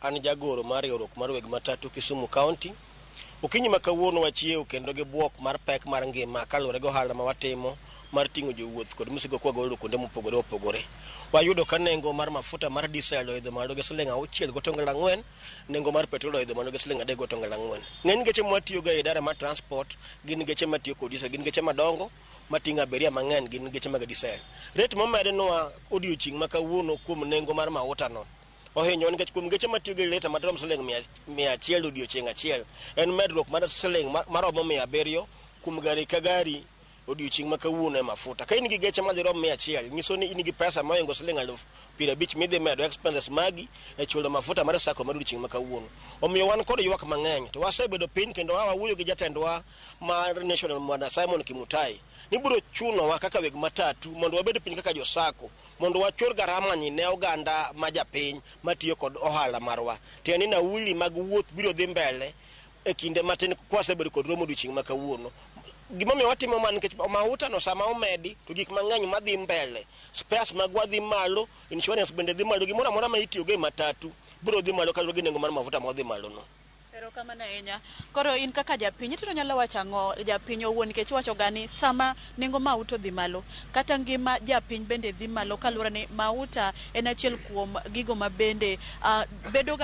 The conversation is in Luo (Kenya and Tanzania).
an jagoro mar riwruok mar weg matatu Kisumu County. Okinyi ma kawuono wachiew kendo gi buok mar pek mar ngima kaluwore gi ohala ma watimo mar ting'o jowuoth kod misigo kwa golo kuonde mopogore opogore. Wayudo ka nengo mar mafuta mar diesel oidho malo gi Sh6.4, nengo mar petrol oidho malo gi Sh3.4. Ng'eny geche mwatiyo ga e idara mar transport gin geche matiyo kod diesel, gin geche madongo mating'o abiria mang'eny, gin geche mag diesel. Rate momedenwa odiochieng' ma kawuono kuom nengo mar mauta no ohinyo nikech kuom geche matiyo gi lita madirom Sh100 odiochieng' achiel en medruok mar siling maromo 700 kuom gari ka gari odiochieng' ma kawuono e mafuta. Ka in gi geche madirom 100 nyiso ni in gi pesa moingo Sh50,000 midhi medo expenses magi e chulo mafuta mar sako mar odiochieng' ma kawuono. Omiyo wan kod ywak mang'eny to wasebedo piny kendo wawuoyo gi jatendwa mar National Mwana Simon Kimutai ni biro chunowa kaka weg matatu mondo wabed piny kaka josako mondo wachor garama ni ne oganda ma japiny matiyo kod ohala marwa. Tieni nauli mag wuoth biro dhi mbele e kinde matin kwasebedo kod romo odiochieng' ma kawuono. Gimomiyo watimo man nikech mauta no sama omedi to gik mang'eny madhi mbele, spares magwa dhi malo, insurance bende dhi malo, gimoro amora ma itiyo go e matatu biro dhi malo kaluwore gi nengo mar mafuta ma dhi malo no. Erokamano ahinya. Koro in kaka japiny to nyalo wacho ang'o japiny owuon nikech wacho gani sama nengo mauta dhi malo kata ngima japiny bende dhi malo kaluwore ni mauta en achiel kuom gigo ma bende bedo